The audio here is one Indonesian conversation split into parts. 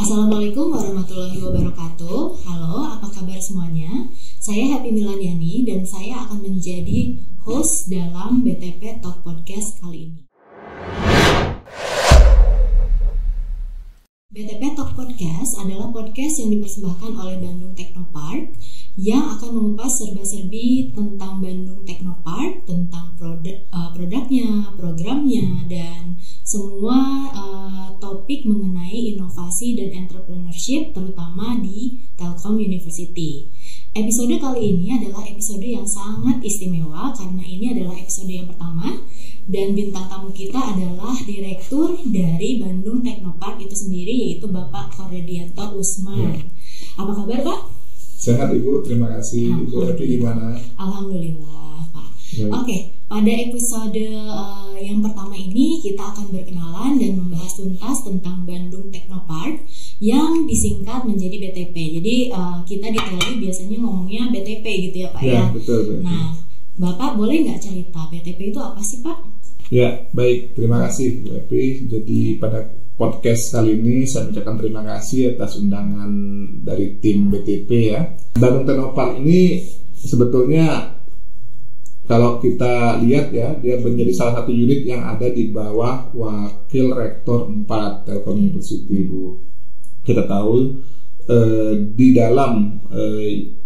Assalamualaikum warahmatullahi wabarakatuh. Halo, apa kabar semuanya? Saya Happy Miladiani dan saya akan menjadi host dalam BTP Talk Podcast kali ini. BTP Talk Podcast adalah podcast yang dipersembahkan oleh Bandung Technopark yang akan mengupas serba-serbi tentang Bandung Technopark, tentang produknya, programnya, dan semua topik mengenai inovasi dan entrepreneurship terutama di Telkom University. Episode kali ini adalah episode yang sangat istimewa karena ini adalah episode yang pertama dan bintang tamu kita adalah direktur dari Bandung Technopark itu sendiri, yaitu Bapak Koredianto Usman. Apa kabar, Pak? Sehat Ibu, terima kasih. Ibu Happy gimana? Alhamdulillah, Pak. Oke, pada episode yang pertama ini kita akan berkenalan dan membahas tuntas tentang Bandung Technopark yang disingkat menjadi BTP. Jadi kita di TLI biasanya ngomongnya BTP gitu ya, Pak ya? Betul. Nah, Bapak boleh nggak cerita BTP itu apa sih, Pak? Ya, baik. Terima kasih Bu Happy. Jadi pada podcast kali ini saya ucapkan terima kasih atas undangan dari tim BTP ya. Bandung Technopark ini sebetulnya kalau kita lihat ya, dia menjadi salah satu unit yang ada di bawah Wakil Rektor 4 Telkom University, Bu. Kita tahu di dalam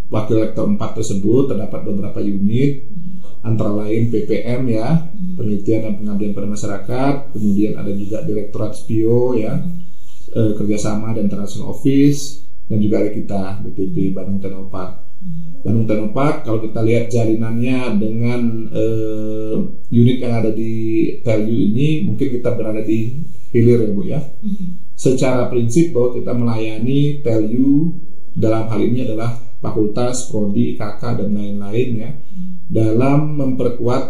Wakil Rektor 4 tersebut terdapat beberapa unit, antara lain PPM ya, penelitian dan pengabdian pada masyarakat, kemudian ada juga Direktorat SPIO ya, kerjasama dan International Office, dan juga ada kita BTP Bandung Technopark. Bandung Technopark kalau kita lihat jarinannya dengan unit yang ada di TLU ini, mungkin kita berada di hilir ya Bu ya. Secara prinsip bahwa kita melayani TLU dalam hal ini adalah fakultas, prodi, KK dan lain-lain ya, dalam memperkuat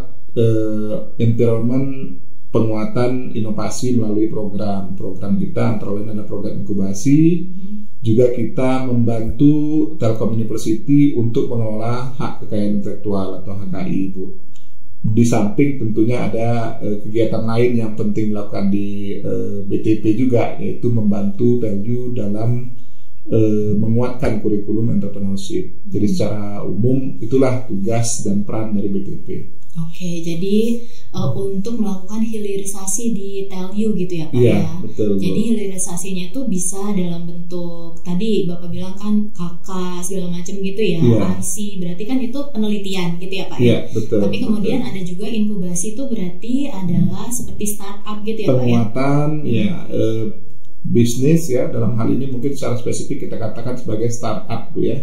environment penguatan inovasi melalui program kita, antara lain ada program inkubasi. Juga kita membantu Telkom University untuk mengelola hak kekayaan intelektual atau HKI, Bu. Di samping tentunya ada kegiatan lain yang penting dilakukan di BTP juga, yaitu membantu TLU dalam menguatkan kurikulum entrepreneurship. Jadi secara umum itulah tugas dan peran dari BTP. Oke, jadi untuk melakukan hilirisasi di TLU gitu ya Pak ya? Betul. Jadi hilirisasinya itu bisa dalam bentuk tadi Bapak bilang kan KK segala macam gitu ya, ARSI, berarti kan itu penelitian gitu ya Pak ya? Betul. Tapi kemudian ada juga inkubasi, itu berarti adalah seperti startup gitu ya Pak ya? Penguatan bisnis ya, dalam hal ini mungkin secara spesifik kita katakan sebagai startup Bu ya.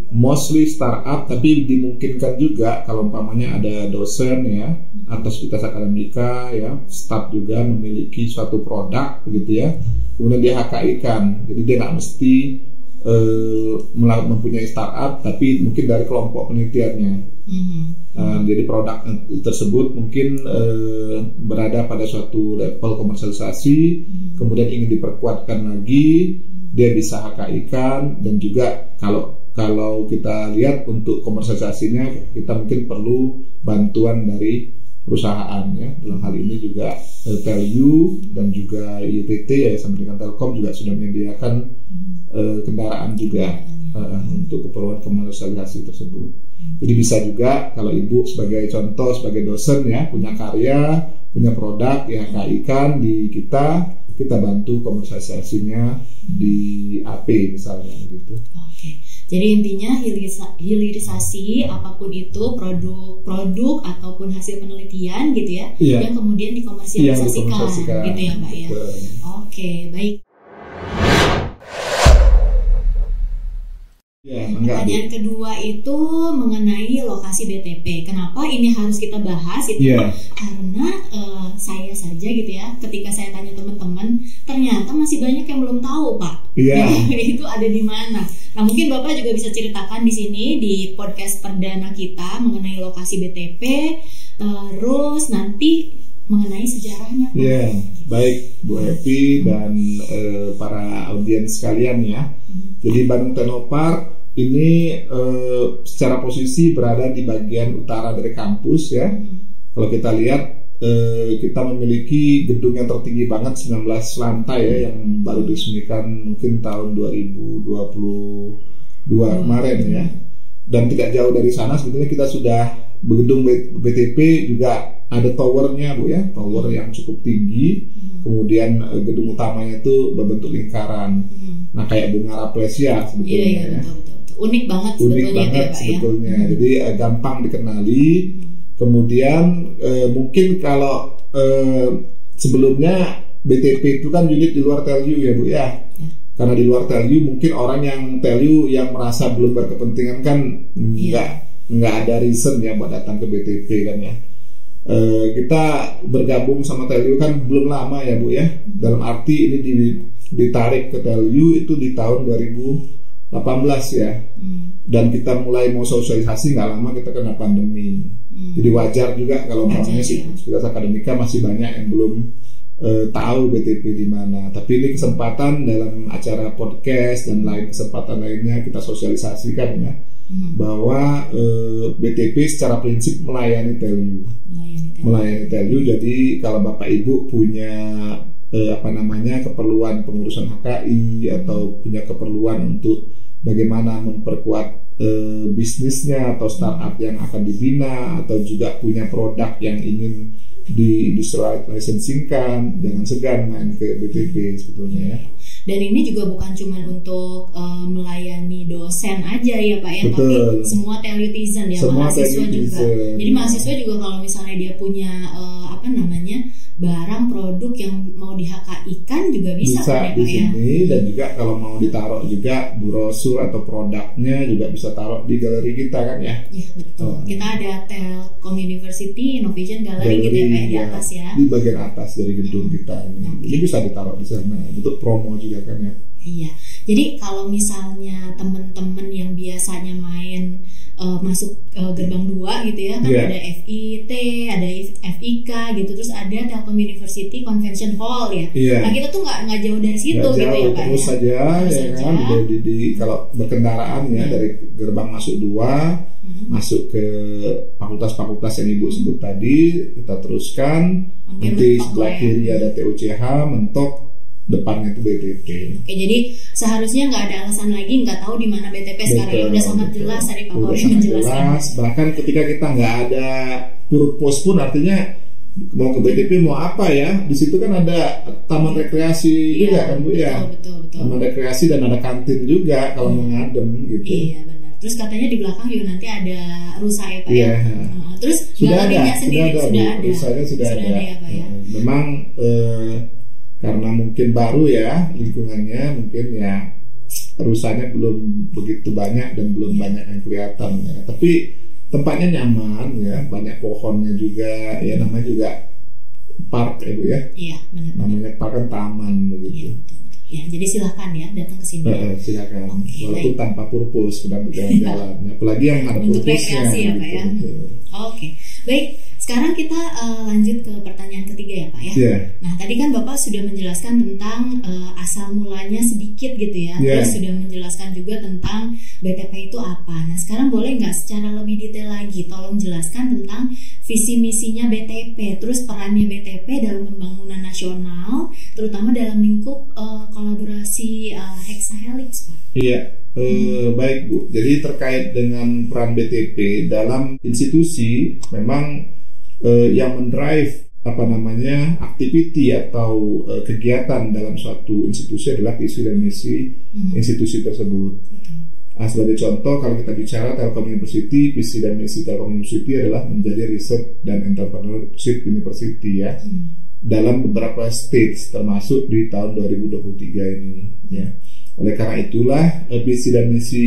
Mostly startup, tapi dimungkinkan juga kalau umpamanya ada dosen ya atau fakultas akademika ya, staff juga memiliki suatu produk begitu ya, kemudian dia HKI-kan. Jadi dia nggak mesti mempunyai startup, tapi mungkin dari kelompok penelitiannya. Jadi produk tersebut mungkin berada pada suatu level komersialisasi, kemudian ingin diperkuatkan lagi, dia bisa HKI-kan. Dan juga kalau kita lihat untuk komersialisasinya, kita mungkin perlu bantuan dari perusahaan ya. Dalam hal ini juga TLU dan juga ITT ya, sama dengan Telkom juga sudah menyediakan kendaraan juga untuk keperluan komersialisasi tersebut. Jadi bisa juga kalau Ibu sebagai contoh, sebagai dosen ya, punya karya, punya produk ya, HKI-kan di kita bantu komersialisasinya di AP misalnya gitu. Oke. Jadi intinya hilirisasi apapun itu, produk ataupun hasil penelitian gitu ya, yang kemudian dikomersialisasikan gitu ya Pak ya. Oke, baik. Pertanyaan kedua itu mengenai lokasi BTP. Kenapa ini harus kita bahas itu? Karena saya saja gitu ya, ketika saya tanya teman-teman, ternyata masih banyak yang belum tahu Pak. Itu ada di mana. Nah mungkin Bapak juga bisa ceritakan di sini di podcast perdana kita mengenai lokasi BTP, terus nanti mengenai sejarahnya Pak. Baik Bu Happy dan para audiens sekalian ya. Jadi Bandung Technopark ini secara posisi berada di bagian utara dari kampus ya. Kalau kita lihat kita memiliki gedung yang tertinggi banget 19 lantai ya, yang baru diresmikan mungkin tahun 2022 kemarin ya. Dan tidak jauh dari sana sebetulnya kita sudah gedung BTP juga ada towernya Bu ya, tower yang cukup tinggi. Kemudian gedung utamanya itu berbentuk lingkaran. Nah kayak bunga rafflesia sebetulnya ya. Betul. Unik banget sebetulnya. Jadi gampang dikenali. Kemudian mungkin kalau sebelumnya BTP itu kan unit di luar Telyu ya Bu ya. Karena di luar Telyu mungkin orang yang Telyu yang merasa belum berkepentingan kan nggak ada reason ya buat datang ke BTP kan ya. Kita bergabung sama Telyu kan belum lama ya Bu ya. Dalam arti ini ditarik ke Telyu itu di tahun 2018 ya. Dan kita mulai mau sosialisasi nggak lama kita kena pandemi. Jadi wajar juga kalau namanya Sekuritas Akademika masih banyak yang belum tahu BTP di mana. Tapi ini kesempatan dalam acara podcast dan lain kesempatan lainnya kita sosialisasikan ya. Bahwa BTP secara prinsip melayani Telyu. Jadi kalau Bapak Ibu punya keperluan pengurusan HKI atau punya keperluan untuk bagaimana memperkuat bisnisnya atau startup yang akan dibina, atau juga punya produk yang ingin di industrial licensingkan, jangan segan main ke BTP sebetulnya ya. Dan ini juga bukan cuma untuk melayani dosen aja ya Pak ya, tapi semua telitizen ya, mahasiswa juga. Jadi mahasiswa juga kalau misalnya dia punya barang produk yang mau di HKI-kan juga bisa kan ya Pak ya. Dan juga kalau mau ditaruh juga brosur atau produknya juga bisa taruh di galeri kita kan ya. Iya betul. Kita ada Telkom University Innovation Gallery gitu ya Pak di atas ya. Di bagian atas dari gedung kita ini. Ini bisa ditaruh di sana untuk promo juga kan ya. Iya. Jadi kalau misalnya teman-teman yang biasanya main masuk gerbang 2 gitu ya kan, ada FIT, ada FIK gitu, terus ada Telkom University Convention Hall ya. Nah kita tuh nggak jauh dari situ gitu ya Pak. Terus saja kan kalau berkendaraan ya dari gerbang masuk 2 masuk ke fakultas-fakultas yang Ibu sebut tadi, kita teruskan nanti sebelah kiri ada TUCH, mentok, depannya itu BTP. Oke, jadi seharusnya nggak ada alasan lagi nggak tahu di mana BTP sekarang. Udah sangat jelas tadi Pak Polri menjelaskan. Bahkan ketika kita nggak ada purpose pun, artinya mau ke BTP mau apa ya? Di situ kan ada taman rekreasi juga kan Bu ya. Betul. Taman rekreasi dan ada kantin juga kalau mau ngadem gitu. Iya benar. Terus katanya di belakang juga nanti ada rusa ya Pak ya. Terus galerinya sendiri sudah ada. Rusanya sudah ada. Ya, Pak, ya? Memang karena mungkin baru ya lingkungannya, mungkin ya rusanya belum begitu banyak dan belum banyak yang kelihatan ya. Tapi tempatnya nyaman ya, banyak pohonnya juga ya, namanya juga park ya Bu ya. Iya benar. Namanya park kan taman begitu. Ya, jadi silakan ya datang ke sini. Silakan. Walaupun tanpa purpose untuk jalan-jalan. Apalagi yang ada purpose-nya. Untuk rekreasi ya Pak ya. Oke. Baik, sekarang kita lanjut ke pertanyaan ketiga ya Pak ya. Nah, tadi kan Bapak sudah menjelaskan tentang asal mulanya sedikit gitu ya. Terus sudah menjelaskan juga tentang BTP itu apa. Nah, sekarang boleh nggak secara lebih detail lagi tolong jelaskan tentang visi misinya BTP, terus perannya BTP dalam pembangunan nasional, terutama dalam lingkup kolaborasi Hexahelix Pak. Iya, baik Bu. Jadi terkait dengan peran BTP dalam institusi, memang yang mendrive activity atau kegiatan dalam suatu institusi adalah visi dan misi institusi tersebut. Sebagai contoh, kalau kita bicara Telkom University, visi dan misi Telkom University adalah menjadi research dan entrepreneurship university ya, dalam beberapa stage termasuk di tahun 2023 ini ya. Oleh karena itulah visi dan misi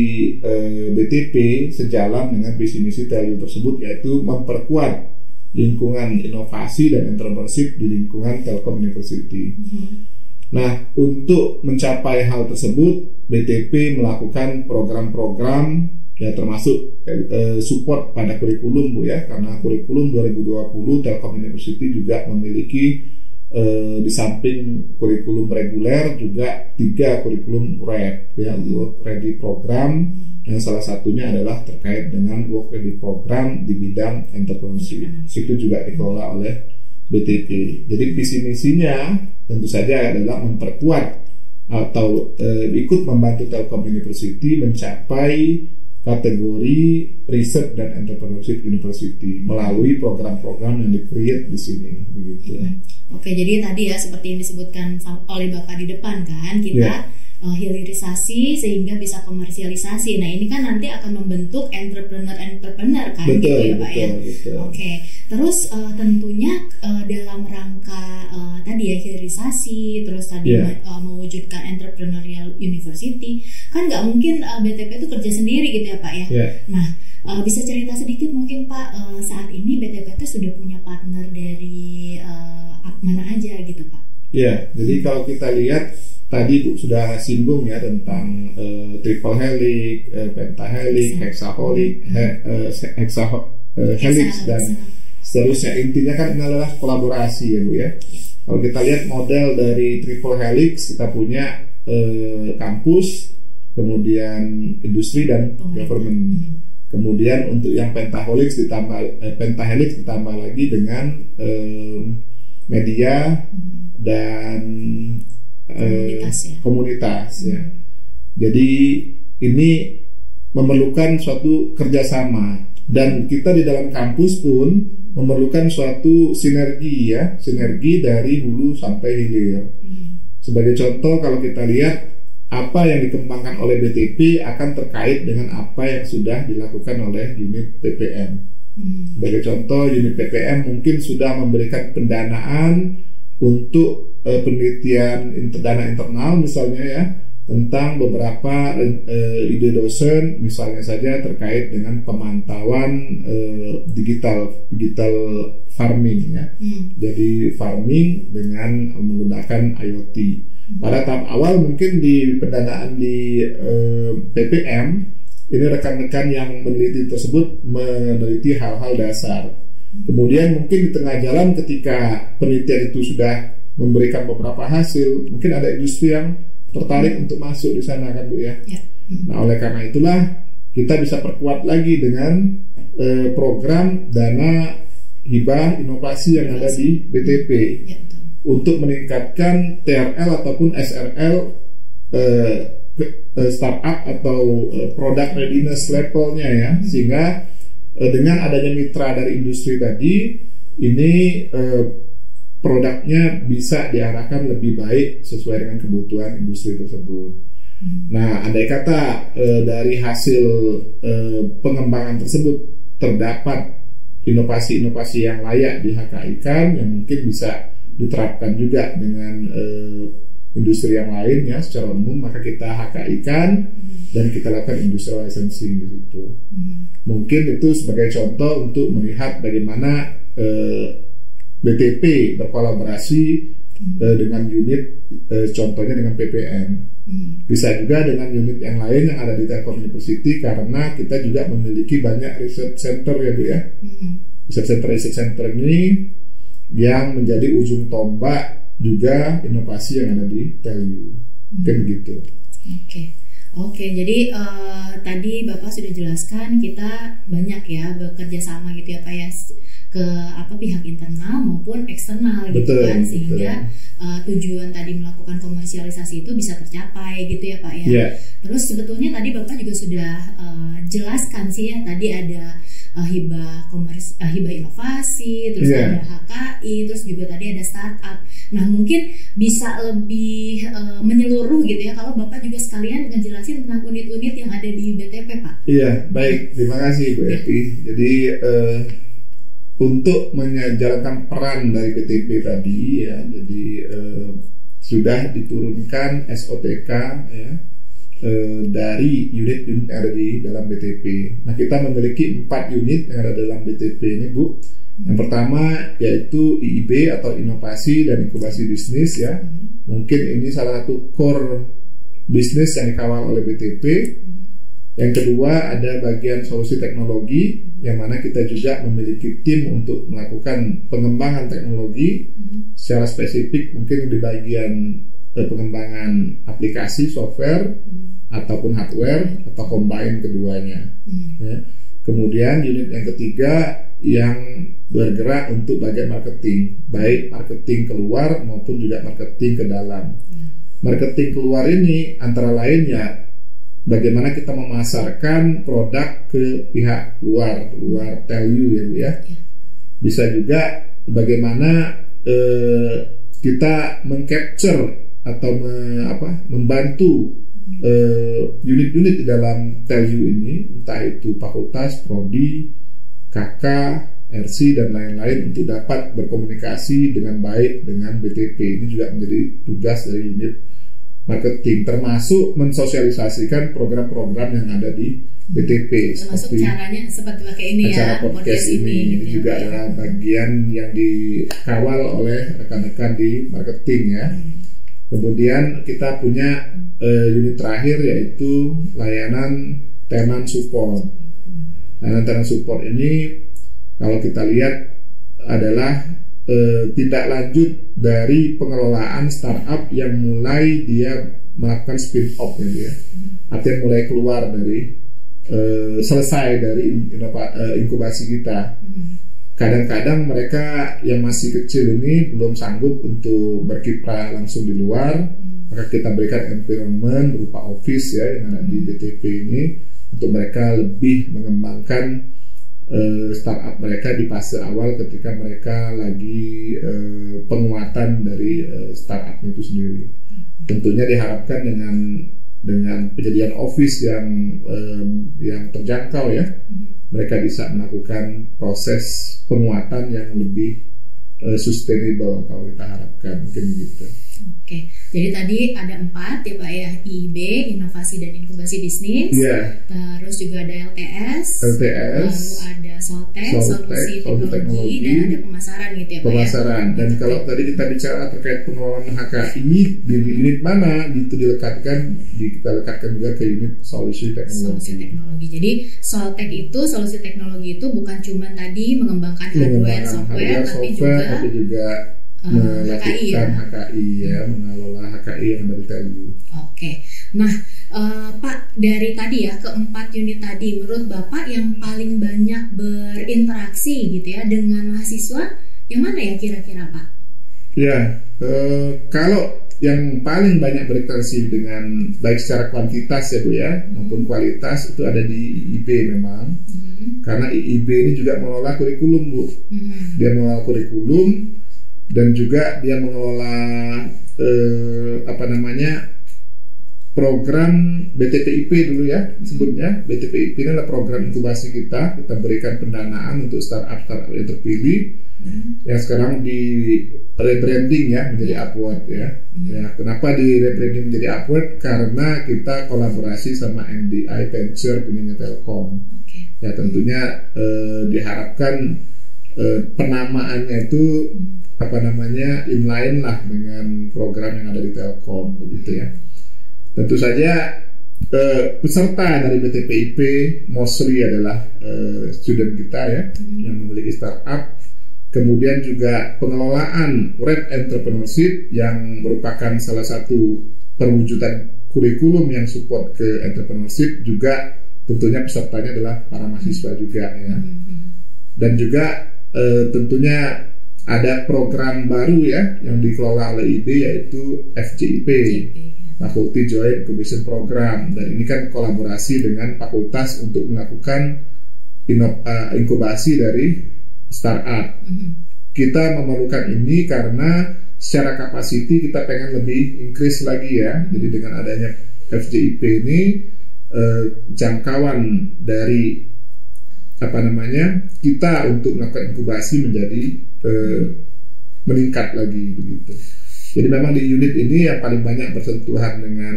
BTP sejalan dengan visi misi Telkom tersebut, yaitu memperkuat lingkungan inovasi dan entrepreneurship di lingkungan Telkom University. Nah, untuk mencapai hal tersebut, BTP melakukan program-program ya, termasuk support pada kurikulum Bu ya, karena kurikulum 2020 Telkom University juga memiliki di samping kurikulum reguler juga 3 kurikulum RED ya, Work Ready Program, yang salah satunya adalah terkait dengan Work Ready Program di bidang entrepreneurship. Itu juga dikelola oleh BTP. Jadi visi misinya tentu saja adalah memperkuat atau ikut membantu Telkom University mencapai kategori riset dan entrepreneurship university melalui program-program yang di-create di sini begitu. Oke, jadi tadi ya seperti yang disebutkan oleh Bapak di depan kan, kita hilirisasi sehingga bisa komersialisasi. Nah, ini kan nanti akan membentuk entrepreneur kan, betul, gitu ya Pak ya. Betul. Oke, terus tentunya dalam rangka tadi ya hilirisasi, terus tadi mewujudkan entrepreneurial university, kan nggak mungkin BTP itu kerja sendiri gitu ya Pak ya. Nah, bisa cerita sedikit mungkin Pak, saat ini BTP itu sudah punya partner dari mana aja gitu Pak? Ya, jadi kalau kita lihat tadi Bu sudah singgung ya tentang triple helix, pentahelix, helix dan seterusnya. Intinya kan ini adalah kolaborasi ya Bu ya. Kalau kita lihat model dari triple helix, kita punya kampus, kemudian industri dan government. Kemudian untuk yang pentahelix ditambah lagi dengan media dan komunitas ya. Jadi ini memerlukan suatu kerjasama, dan kita di dalam kampus pun memerlukan suatu sinergi dari hulu sampai hilir. Sebagai contoh, kalau kita lihat apa yang dikembangkan oleh BTP akan terkait dengan apa yang sudah dilakukan oleh unit PPM. Sebagai contoh, unit PPM mungkin sudah memberikan pendanaan untuk penelitian dana internal misalnya ya, tentang beberapa ide dosen misalnya saja terkait dengan pemantauan digital farming ya. Jadi farming dengan menggunakan IoT. Pada tahap awal mungkin di pendanaan di PPM ini rekan-rekan yang meneliti tersebut meneliti hal-hal dasar. Kemudian mungkin di tengah jalan ketika penelitian itu sudah memberikan beberapa hasil, mungkin ada industri yang tertarik untuk masuk di sana kan Bu ya. Nah, oleh karena itulah kita bisa perkuat lagi dengan program dana hibah inovasi yang ada di BTP untuk meningkatkan TRL ataupun SRL startup atau product readiness levelnya ya, sehingga dengan adanya mitra dari industri tadi ini produknya bisa diarahkan lebih baik sesuai dengan kebutuhan industri tersebut. Nah, andai kata dari hasil pengembangan tersebut terdapat inovasi-inovasi yang layak di HKI-kan yang mungkin bisa diterapkan juga dengan industri yang lain ya secara umum, maka kita HKI-kan dan kita lakukan industrial licensing di situ. Mungkin itu sebagai contoh untuk melihat bagaimana BTP berkolaborasi dengan unit, contohnya dengan PPM. Bisa juga dengan unit yang lain yang ada di Telkom University, karena kita juga memiliki banyak research center ya Bu ya. Research center ini yang menjadi ujung tombak juga inovasi yang ada di Telu. Kayak begitu. Oke, jadi tadi Bapak sudah jelaskan kita banyak ya bekerja sama gitu ya Pak ya, ke pihak internal maupun eksternal gitu kan, sehingga tujuan tadi melakukan komersialisasi itu bisa tercapai gitu ya Pak ya. Terus sebetulnya tadi Bapak juga sudah jelaskan sih ya, tadi ada hibah inovasi, terus ada HKI, terus juga tadi ada startup. Nah, mungkin bisa lebih menyeluruh gitu ya kalau Bapak juga sekalian ngejelasin tentang unit-unit yang ada di BTP Pak. Iya, baik, terima kasih Bu Evi. Jadi untuk menjalankan peran dari BTP tadi ya, jadi sudah diturunkan SOTK ya dari unit-unit yang ada di dalam BTP. Nah, kita memiliki 4 unit yang ada dalam BTP ini Bu. Yang pertama yaitu IIB atau Inovasi dan Inkubasi Bisnis ya. Mungkin ini salah satu core bisnis yang dikawal oleh BTP. Yang kedua ada bagian solusi teknologi, yang mana kita juga memiliki tim untuk melakukan pengembangan teknologi secara spesifik, mungkin di bagian pengembangan aplikasi software ataupun hardware atau combine keduanya. Ya. Kemudian unit yang ketiga yang bergerak untuk bagian marketing, baik marketing keluar maupun juga marketing ke dalam. Marketing keluar ini antara lainnya bagaimana kita memasarkan produk ke pihak luar value ya Bu ya. Bisa juga bagaimana kita mengcapture atau membantu unit-unit di dalam value ini, entah itu fakultas, prodi, KK, RC dan lain-lain untuk dapat berkomunikasi dengan baik dengan BTP. Ini juga menjadi tugas dari unit marketing, termasuk mensosialisasikan program-program yang ada di BTP. Termasuk caranya seperti pakai ini acara ya, podcast ini gitu juga adalah bagian yang dikawal oleh rekan-rekan di marketing ya. Kemudian kita punya unit terakhir yaitu layanan tenant support. Layanan tenant support ini kalau kita lihat adalah tindak lanjut dari pengelolaan startup yang mulai dia melakukan spin off ya. Artinya mulai keluar dari selesai dari inkubasi kita. Kadang-kadang mereka yang masih kecil ini belum sanggup untuk berkiprah langsung di luar, maka kita berikan environment berupa office ya yang ada di BTP ini untuk mereka lebih mengembangkan startup mereka di fase awal ketika mereka lagi penguatan dari startupnya itu sendiri. Tentunya diharapkan dengan penyediaan office yang terjangkau ya, mereka bisa melakukan proses penguatan yang lebih sustainable kalau kita harapkan mungkin gitu. Oke, jadi tadi ada 4 ya Pak ya, IIB, inovasi dan inkubasi bisnis, terus juga ada LTS, lalu ada Soltek, solusi teknologi, dan ada pemasaran gitu ya Pak pemasaran. Dan kalau tadi kita bicara terkait pengelolaan HKI di unit mana, itu kita lekatkan juga ke unit solusi teknologi. Jadi Soltek itu, solusi teknologi itu bukan cuma tadi mengembangkan hardware, software, tapi juga melakukan HKI ya, mengelola HKI yang ada di TNI. Oke. Nah, Pak, dari tadi ya keempat unit tadi, menurut Bapak yang paling banyak berinteraksi gitu ya dengan mahasiswa yang mana ya kira-kira Pak? Ya, kalau yang paling banyak berinteraksi dengan baik secara kuantitas ya Bu ya maupun kualitas itu ada di IIB memang. Karena IIB ini juga mengelola kurikulum Bu. Dia mengelola kurikulum dan juga dia mengelola program BTPIP dulu ya sebutnya. BTPIP ini adalah program inkubasi kita berikan pendanaan untuk startup yang terpilih yang sekarang di rebranding ya menjadi Upward ya. Kenapa di rebranding menjadi Upward? Karena kita kolaborasi sama MDI Venture punyanya Telkom. Ya tentunya diharapkan penamaannya itu inline lah dengan program yang ada di Telkom begitu ya. Tentu saja peserta dari BTPIP mostly adalah student kita ya yang memiliki startup. Kemudian juga pengelolaan Red Entrepreneurship yang merupakan salah satu perwujudan kurikulum yang support ke entrepreneurship, juga tentunya pesertanya adalah para mahasiswa juga ya. Dan juga tentunya ada program baru ya yang dikelola oleh IB yaitu FJIP, Faculty Joint Incubation Program, dan ini kan kolaborasi dengan fakultas untuk melakukan inkubasi dari startup. Kita memerlukan ini karena secara kapasiti kita pengen lebih increase lagi ya. Jadi dengan adanya FJIP ini jangkauan dari kita untuk melakukan inkubasi menjadi meningkat lagi begitu. Jadi memang di unit ini yang paling banyak bersentuhan dengan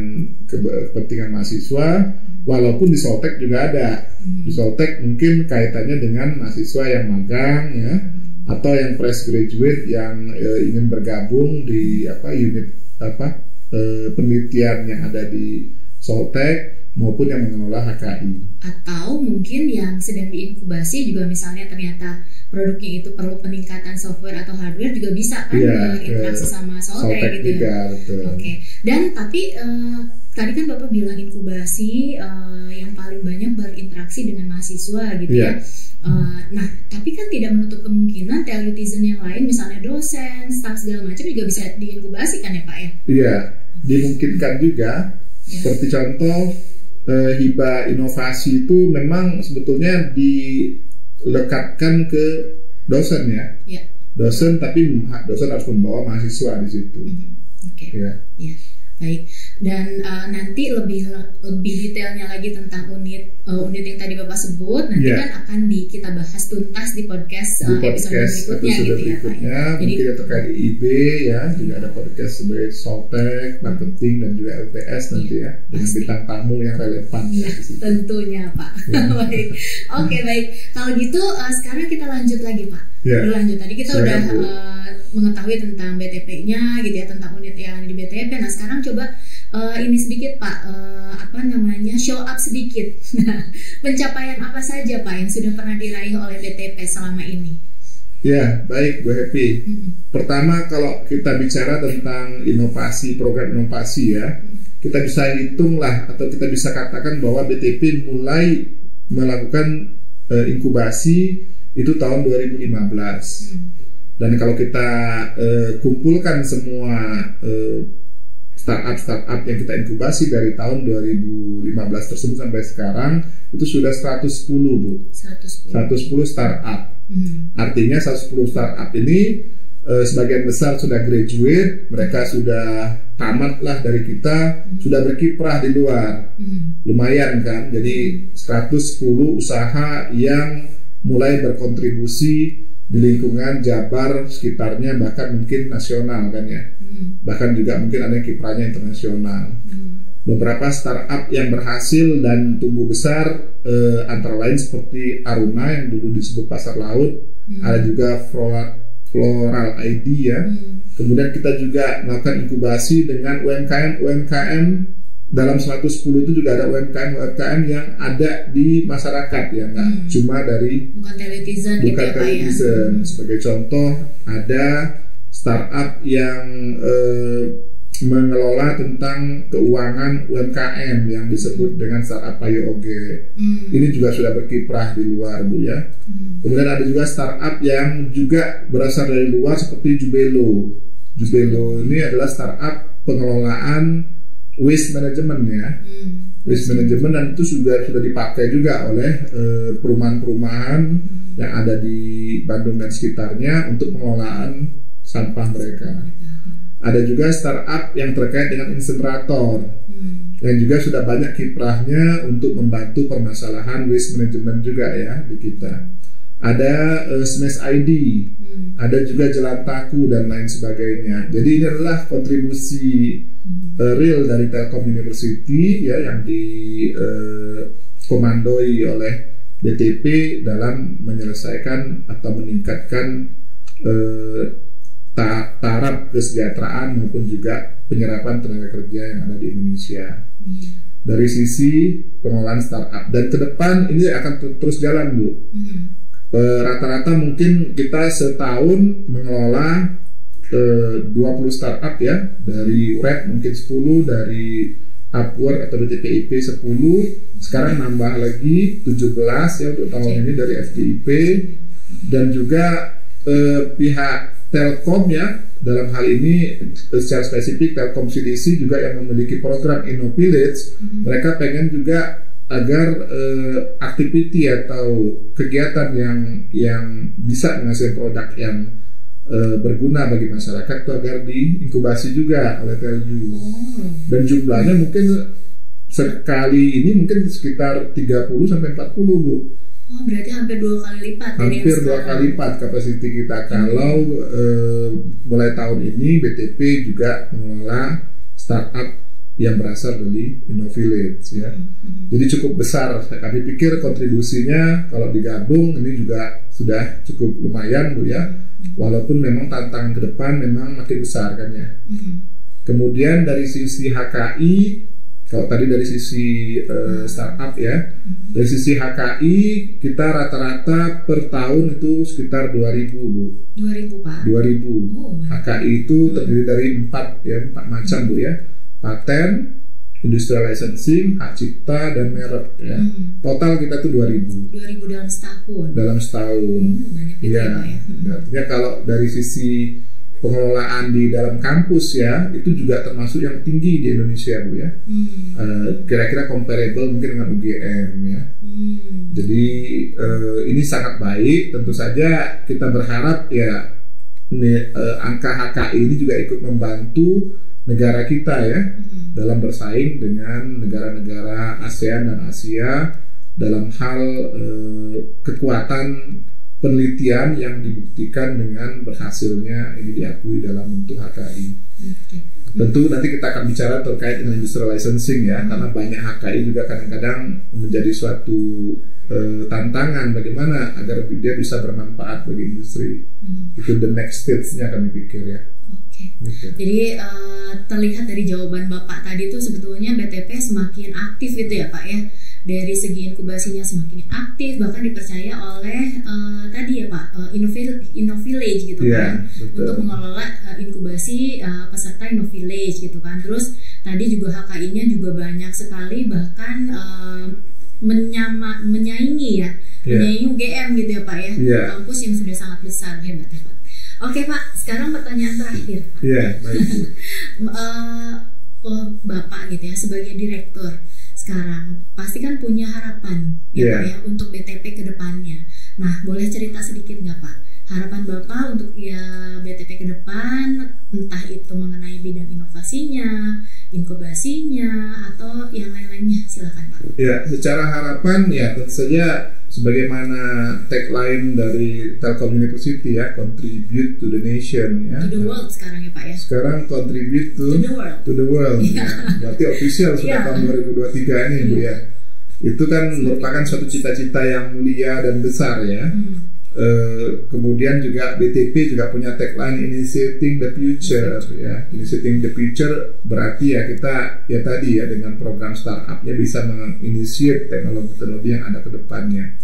kepentingan mahasiswa, walaupun di Soltek juga ada. Di Soltek mungkin kaitannya dengan mahasiswa yang magang ya, atau yang fresh graduate yang ingin bergabung di unit penelitian yang ada di Soltek, maupun yang mengelola HKI. Atau mungkin yang sedang diinkubasi juga misalnya ternyata produknya itu perlu peningkatan software atau hardware juga bisa kan berinteraksi sama Soltech gitu juga, ya. Oke. Dan tapi tadi kan Bapak bilang inkubasi yang paling banyak berinteraksi dengan mahasiswa gitu ya. Nah, tapi kan tidak menutup kemungkinan telutizen yang lain misalnya dosen, staf segala macam juga bisa diinkubasi kan ya Pak ya? Iya, dimungkinkan juga. Seperti contoh hibah inovasi itu memang sebetulnya dilekatkan ke dosen ya. Dosen, tapi dosen harus membawa mahasiswa di situ. Oke. Ya, baik. Dan nanti lebih detailnya lagi tentang unit yang tadi Bapak sebut nanti kan akan kita bahas tuntas di podcast episode berikutnya gitu ya Pak. Mungkin yang terkait IB ya, juga ada podcast sebagai Soltech, marketing dan juga LTS nanti ya, dengan bintang tamu yang relevan ya. Tentunya Pak. Baik. Oke, baik. Kalau gitu sekarang kita lanjut lagi Pak. Berlanjut tadi kita udah mengetahui tentang BTP-nya gitu ya, tentang unit yang di BTP. Nah, sekarang coba ini sedikit Pak, show up sedikit. Nah, pencapaian apa saja Pak yang sudah pernah diraih oleh BTP selama ini? Ya, baik Bu Happy. Pertama, kalau kita bicara tentang inovasi, program inovasi ya, kita bisa hitunglah atau kita bisa katakan bahwa BTP mulai melakukan inkubasi itu tahun 2015. Dan kalau kita kumpulkan semua startup yang kita inkubasi dari tahun 2015 tersebut sampai sekarang itu sudah 110 Bu. 110 startup. Artinya 110 startup ini sebagian besar sudah graduate, mereka sudah tamat lah dari kita, sudah berkiprah di luar. Lumayan kan. Jadi 110 usaha yang mulai berkontribusi di lingkungan Jabar sekitarnya, bahkan mungkin nasional kan ya. Bahkan juga mungkin ada kiprahnya internasional. Beberapa startup yang berhasil dan tumbuh besar antara lain seperti Aruna yang dulu disebut Pasar Laut, ada juga Floral ID ya. Kemudian kita juga melakukan inkubasi dengan UMKM dalam 110 itu juga ada UMKM yang ada di masyarakat ya, nggak cuma dari bukan teletizen. Sebagai contoh ada startup yang mengelola tentang keuangan UMKM yang disebut dengan startup Payo Oge. Ini juga sudah berkiprah di luar Bu ya. Kemudian ada juga startup yang juga berasal dari luar seperti Jubelo. Jubelo ini adalah startup pengelolaan waste management ya. Waste management, dan itu sudah dipakai juga oleh perumahan-perumahan yang ada di Bandung dan sekitarnya untuk pengelolaan sampah mereka. Ada juga startup yang terkait dengan insinerator yang juga sudah banyak kiprahnya untuk membantu permasalahan waste management juga ya di kita. Ada Smash ID, ada juga Jelantaku dan lain sebagainya. Jadi ini adalah kontribusi real dari Telkom University ya, yang dikomandoi oleh BTP dalam menyelesaikan atau meningkatkan taraf kesejahteraan maupun juga penyerapan tenaga kerja yang ada di Indonesia. Dari sisi pengelolaan startup, dan ke depan ini akan terus jalan Bu. Rata-rata mungkin kita setahun mengelola 20 startup ya, dari Red mungkin 10, dari Upwork atau DTPIP 10, sekarang nambah lagi 17 ya untuk tahun ini dari FDIP, dan juga pihak Telkom ya, dalam hal ini secara spesifik Telkom CDC juga yang memiliki program InnoVillage. Mereka pengen juga agar activity atau kegiatan yang bisa menghasilkan produk yang berguna bagi masyarakat itu agar diinkubasi juga oleh Telju. Dan jumlahnya mungkin sekali ini mungkin sekitar 30 sampai 40 Bu. Oh, berarti hampir 2 kali lipat. Hampir 2 kali lipat kapasiti kita. Kalau mulai tahun ini BTP juga mengelola startup yang berasal dari InnoVillage ya. Jadi cukup besar. Kami pikir kontribusinya kalau digabung ini juga sudah cukup lumayan Bu ya. Walaupun memang tantangan ke depan memang makin besar kan ya. Kemudian dari sisi HKI, Kalau tadi dari sisi startup ya, dari sisi HKI kita rata-rata per tahun itu sekitar 2.000 Bu. 2.000 Pak? 2.000. HKI itu terdiri dari 4 macam Bu ya. Paten, industrial licensing, hak cipta, dan merek ya. Total kita tuh 2.000. 2.000 dalam setahun? Dalam setahun. Banyak juga ya. Artinya kalau dari sisi pengelolaan di dalam kampus ya, itu juga termasuk yang tinggi di Indonesia Bu ya. Kira-kira comparable mungkin dengan UGM ya. Jadi ini sangat baik. Tentu saja kita berharap ya angka HKI ini juga ikut membantu negara kita ya dalam bersaing dengan negara-negara ASEAN dan Asia dalam hal kekuatan penelitian yang dibuktikan dengan berhasilnya ini diakui dalam bentuk HKI. Tentu nanti kita akan bicara terkait dengan industrial licensing ya, karena banyak HKI juga kadang-kadang menjadi suatu tantangan bagaimana agar dia bisa bermanfaat bagi industri. Itu the next stage-nya kami pikir ya. Gitu. Jadi terlihat dari jawaban Bapak tadi itu sebetulnya BTP semakin aktif gitu ya Pak ya. Dari segi inkubasinya semakin aktif, bahkan dipercaya oleh tadi ya Pak Innovillage gitu kan, untuk mengelola inkubasi peserta Innovillage gitu kan. Terus tadi juga HKI-nya juga banyak sekali, bahkan menyaingi UGM gitu ya Pak ya, kampus yang sudah sangat besar, hebat ya Pak. Oke Pak, sekarang pertanyaan terakhir Pak. Baik. Bapak gitu ya sebagai direktur sekarang pasti kan punya harapan ya Pak ya untuk BTP ke depannya. Nah, boleh cerita sedikit nggak Pak? Harapan Bapak untuk ya BTP ke depan, entah itu mengenai bidang inovasinya, inkubasinya, atau yang lain-lainnya, silakan Pak. Ya, secara harapan ya tentu saja sebagaimana tagline dari Telkom University ya, contribute to the nation ya. To the world sekarang ya Pak ya. Sekarang contribute to the world. Ya. Berarti official sudah tahun 2023 ini Bu ya. Itu kan merupakan suatu cita-cita yang mulia dan besar ya. Kemudian juga BTP juga punya tagline Initiating the Future ya. Initiating the Future berarti ya kita ya tadi ya dengan program startupnya bisa menginisiat teknologi-teknologi yang ada ke depannya.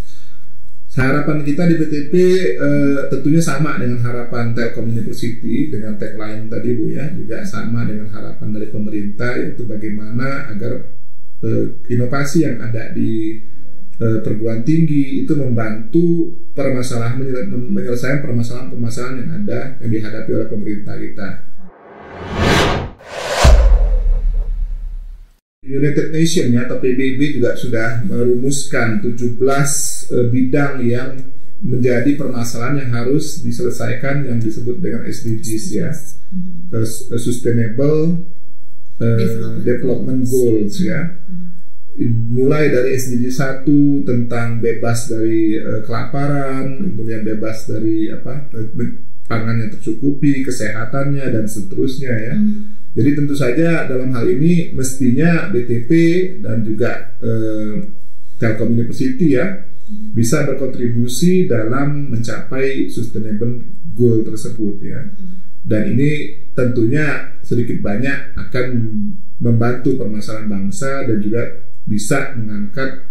Harapan kita di BTP tentunya sama dengan harapan Telkom University dengan tagline tadi Bu ya, juga sama dengan harapan dari pemerintah, yaitu bagaimana agar inovasi yang ada di perguruan tinggi itu membantu menyelesaikan permasalahan-permasalahan yang ada yang dihadapi oleh pemerintah kita. United Nations ya, atau PBB juga sudah merumuskan 17 bidang yang menjadi permasalahan yang harus diselesaikan yang disebut dengan SDGs ya, Sustainable Development Goals ya. Mulai dari SDG 1 tentang bebas dari kelaparan, kemudian bebas dari pangan yang tercukupi, kesehatannya dan seterusnya ya. Jadi tentu saja dalam hal ini mestinya BTP dan juga Telkom University ya bisa berkontribusi dalam mencapai sustainable goal tersebut ya. Dan ini tentunya sedikit banyak akan membantu permasalahan bangsa dan juga bisa mengangkat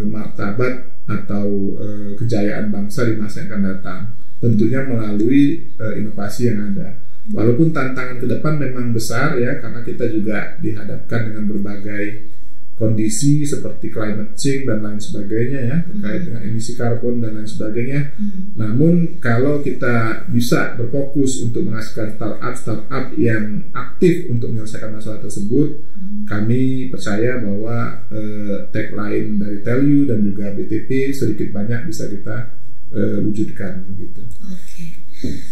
martabat atau kejayaan bangsa di masa yang akan datang, tentunya melalui inovasi yang ada. Walaupun tantangan ke depan memang besar ya, karena kita juga dihadapkan dengan berbagai kondisi seperti climate change dan lain sebagainya ya, terkait dengan emisi karbon dan lain sebagainya. Namun kalau kita bisa berfokus untuk menghasilkan startup yang aktif untuk menyelesaikan masalah tersebut, kami percaya bahwa tagline dari Telu dan juga BTP sedikit banyak bisa kita wujudkan begitu.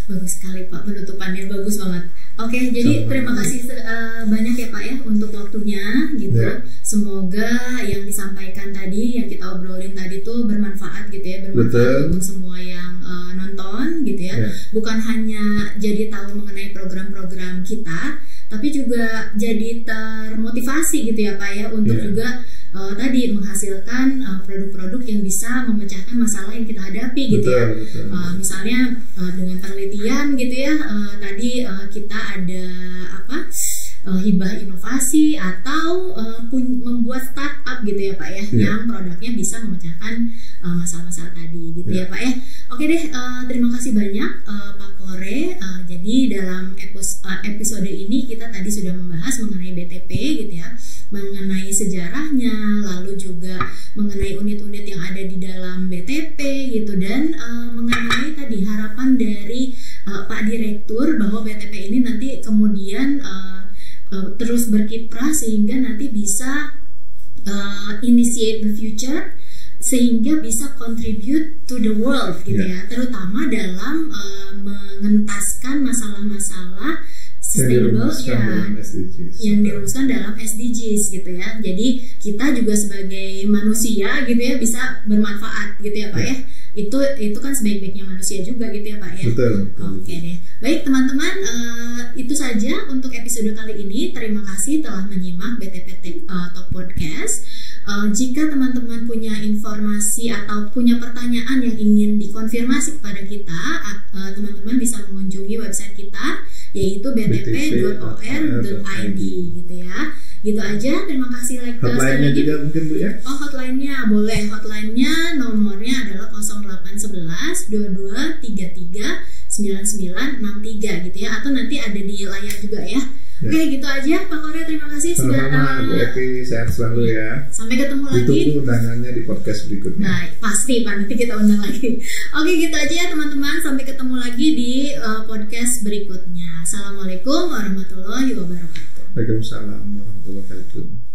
Bagus sekali Pak, penutupannya bagus banget. Jadi terima kasih banyak ya Pak ya untuk waktunya gitu. Semoga yang disampaikan tadi, yang kita obrolin tadi tuh bermanfaat gitu ya, bermanfaat untuk semua yang nonton gitu ya. Bukan hanya jadi tahu mengenai program-program kita, tapi juga jadi termotivasi gitu ya Pak ya untuk juga tadi menghasilkan produk-produk yang bisa memecahkan masalah yang kita hadapi gitu ya. Misalnya dengan penelitian gitu ya, tadi kita ada hibah inovasi atau membuat startup gitu ya Pak ya, yang produknya bisa memecahkan masalah-masalah tadi gitu ya Pak ya. Oke deh, terima kasih banyak Pak Kore. Jadi dalam episode ini kita tadi sudah membahas mengenai BTP gitu ya, mengenai sejarahnya, lalu juga mengenai unit-unit yang ada di dalam BTP gitu, dan mengenai tadi harapan dari Pak Direktur bahwa BTP ini nanti kemudian terus berkiprah sehingga nanti bisa initiate the future, sehingga bisa contribute to the world gitu ya, terutama dalam mengentaskan masalah-masalah sustainable yang dirumuskan dalam SDGs gitu ya. Jadi kita juga sebagai manusia gitu ya bisa bermanfaat gitu ya Pak ya. Itu kan sebaik-baiknya manusia juga gitu ya Pak ya. Betul. Oke deh. Baik teman-teman, itu saja untuk episode kali ini. Terima kasih telah menyimak BTP Talk Podcast. Jika teman-teman punya informasi atau punya pertanyaan yang ingin dikonfirmasi kepada kita, teman-teman bisa mengunjungi website kita, yaitu btp.or.id gitu ya. Gitu aja, terima kasih hotline-nya juga mungkin Bu ya. Hotline-nya boleh. Hotline-nya nomornya adalah 0811 2233 9963 gitu ya, atau nanti ada di layar juga ya. Oke, gitu aja Pak Kore, terima kasih. Sama-sama Bu Epi, sehat selalu ya. Sampai ketemu lagi. Ditunggu undangannya di podcast berikutnya. Nah, pasti Pak, nanti kita undang lagi. Oke, gitu aja ya teman-teman. Sampai ketemu lagi di podcast berikutnya. Assalamualaikum warahmatullahi wabarakatuh. Waalaikumsalam warahmatullahi wabarakatuh.